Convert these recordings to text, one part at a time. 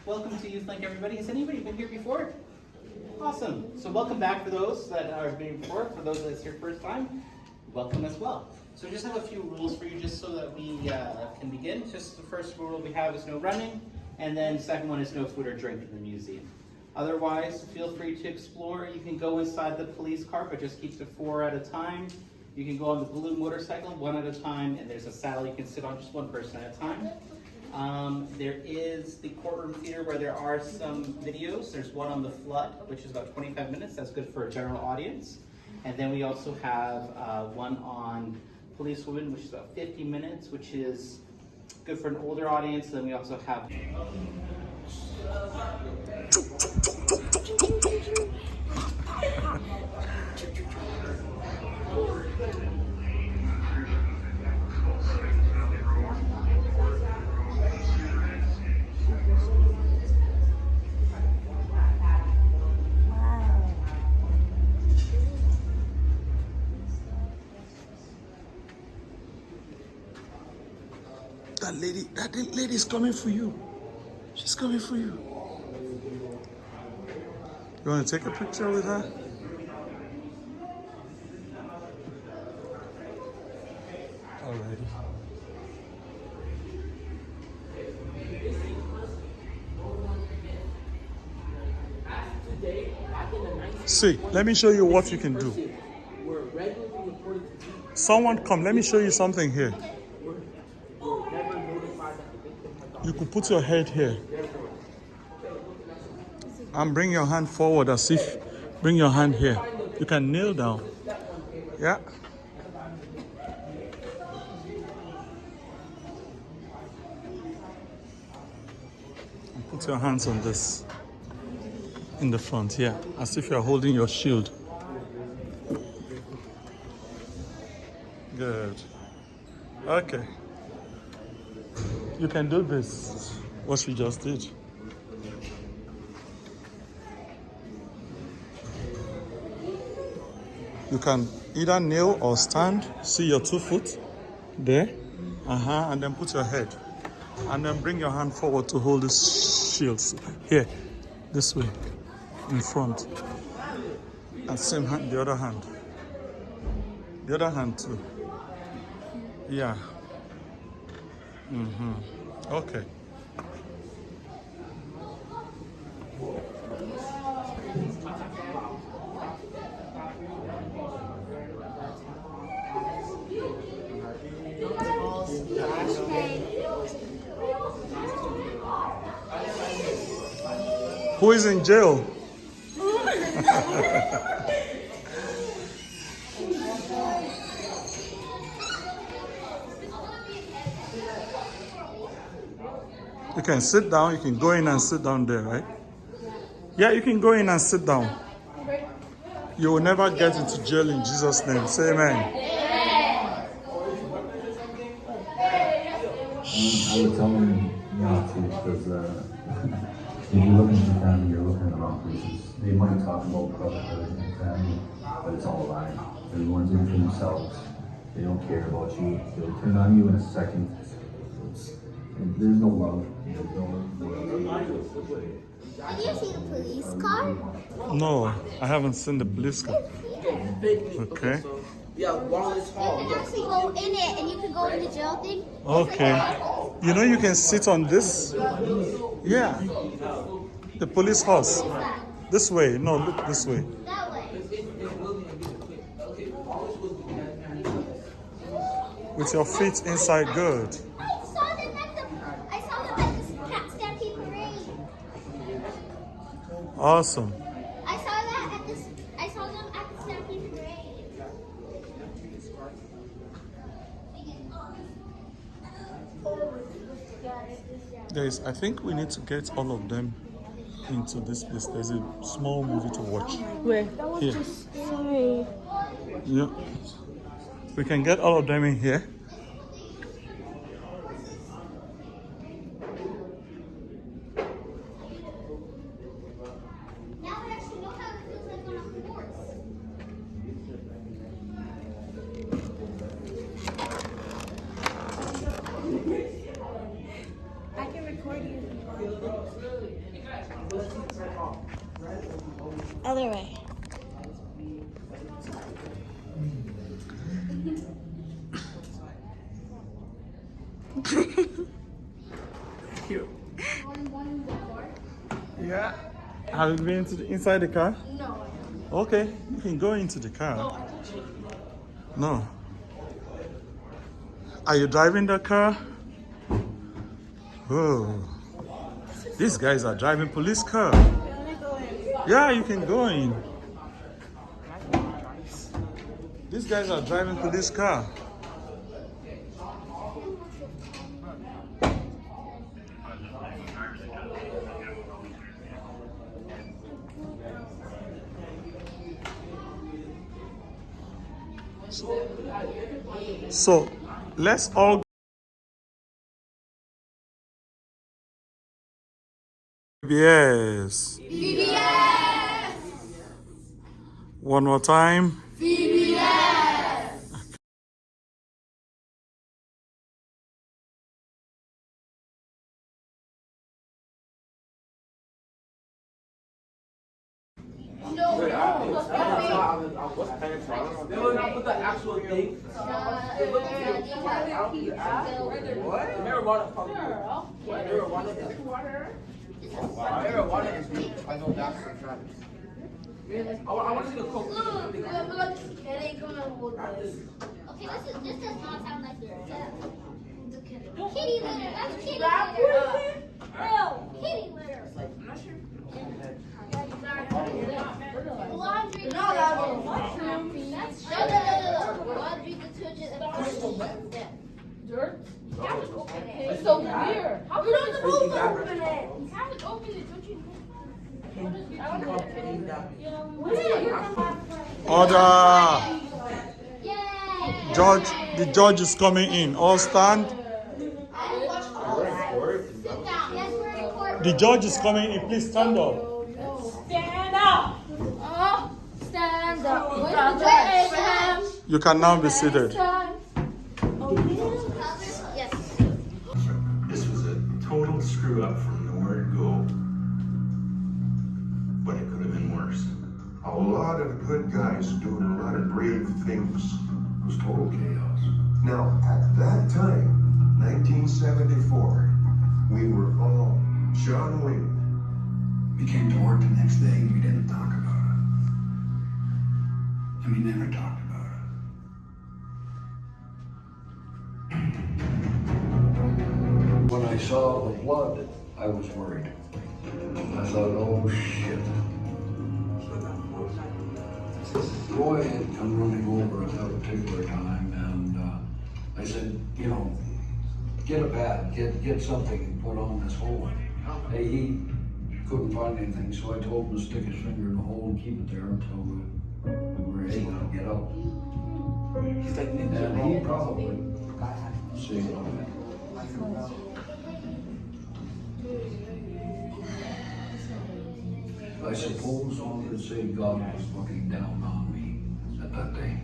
Welcome to Youth Link, everybody. Has anybody been here before? Awesome. So welcome back for those that have been before. For those that's your first time, welcome as well. So I just have a few rules for you just so that we can begin. Just the first rule we have is no running, and then the second one is no food or drink in the museum. Otherwise, feel free to explore. You can go inside the police car, but just keep to 4 at a time. You can go on the blue motorcycle, 1 at a time, and there's a saddle you can sit on, just 1 person at a time. There is the courtroom theater where there are some videos. There's one on the flood, which is about 25 minutes. That's good for a general audience. And then we also have one on policewomen, which is about 50 minutes, which is good for an older audience. Then we also have that lady is coming for you. She's coming for you. You want to take a picture with her? Alrighty. See, let me show you what you can do. Someone come, let me show you something here. You could put your head here and bring your hand forward as if, bring your hand here. You can kneel down. Yeah. And put your hands on this in the front, yeah, as if you're holding your shield. Good. Okay. You can do this, what we just did. You can either kneel or stand. See your 2 foot there. And then put your head. And then bring your hand forward to hold this shield. Here, this way, in front. And same hand, the other hand. The other hand too. Yeah. Okay. Who is in jail? You can sit down, you can go in and sit down there, right? Yeah, you can go in and sit down. You will never get into jail in Jesus' name. Say amen. I would tell them not to, because if you're looking at your family, you're looking at the wrong places. They might talk about brotherhood and family, but it's all a lie. Everyone's in for themselves. They don't care about you. They'll turn on you in a second. There's no love. There's no love. Have you seen the police car? No, I haven't seen the police car. Okay. Yeah, Wallace Hall. You can actually go in it and you can go in the jail thing. Okay. You know you can sit on this? Yeah. The police horse. This way. No, look this way. That way. With your feet inside, good. I saw them at the cat stampede parade. Awesome. I saw them at the stampede parade. Guys, I think we need to get all of them into this place. There's a small movie to watch. Where? Here. Sorry. Yeah. We can get all of them in here. Now we actually know how it feels like on a horse. I can record you. Other way. Cute. Yeah. Have you been inside the car? No. Okay, you can go into the car. No. Are you driving the car? Oh. These guys are driving police car. Yeah, you can go in. These guys are driving police car. So let's all VBS. One more time. They will not put the actual thing. What? Marijuana pumpkin. Marijuana is weed. I know that's the fact. I want to see the coke. It ain't gonna hold this. Okay, this does not sound like this. Kitty litter. That's kitty litter. No, kitty litter. I'm not sure. Laundry. No, laundry detergent and dirt. It's so weird. How You're not supposed to open it. You haven't opened it, don't you know? Order. Yay! Judge, the judge is coming in. All stand. Sit down. Yes, we're in court. The judge is coming in. Please stand up. Stand up. Stand up. Abraham. You can now be seated. Yes. This was a total screw up from nowhere to go. But it could have been worse. A lot of good guys doing a lot of brave things. It was total chaos. Now, at that time, 1974, we were all John Wayne. We came to work the next day and we didn't talk about it. And we never talked about it. When I saw the blood, I was worried. I thought, oh shit. Roy had come running over at that particular time, and I said, you know, get a pad, get something and put on this hole. Hey, he couldn't find anything, so I told him to stick his finger in the hole and keep it there until we were able to get out. He's like, And he probably saved on it. I suppose one could say God was looking down on me at that day.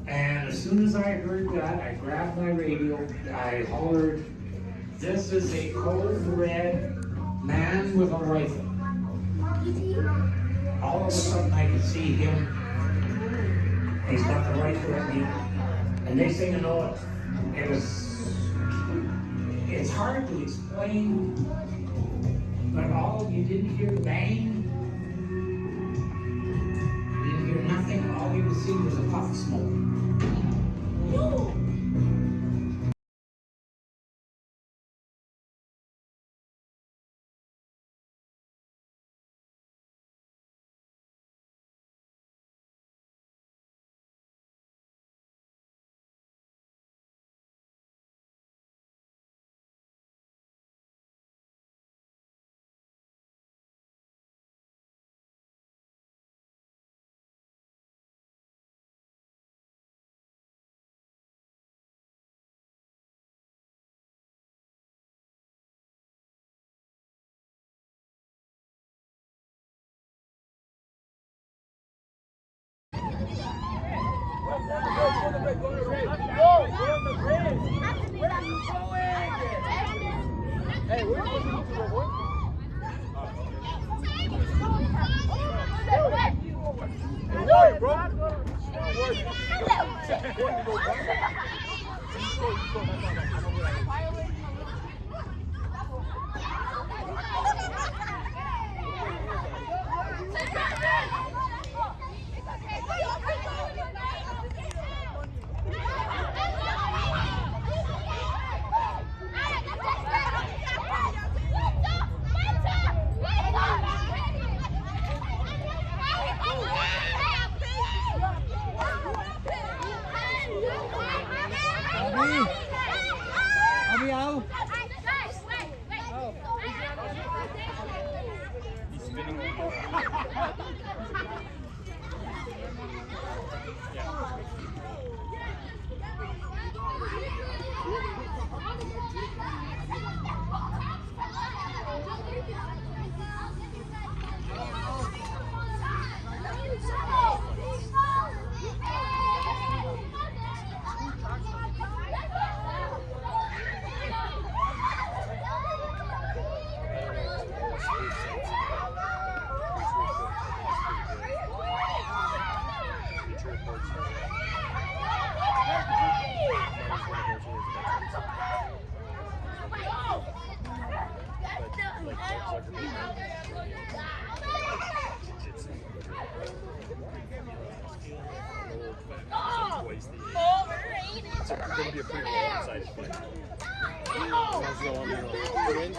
And as soon as I heard that, I grabbed my radio, I hollered, "This is a code red man with a rifle." All of a sudden I could see him. He's got the rifle at me. And next thing you know, it's hard to explain, but you didn't hear bang. You didn't hear nothing. All you could see was a puff of smoke. It's going to be a pretty one-sided fight. That's the one who wins.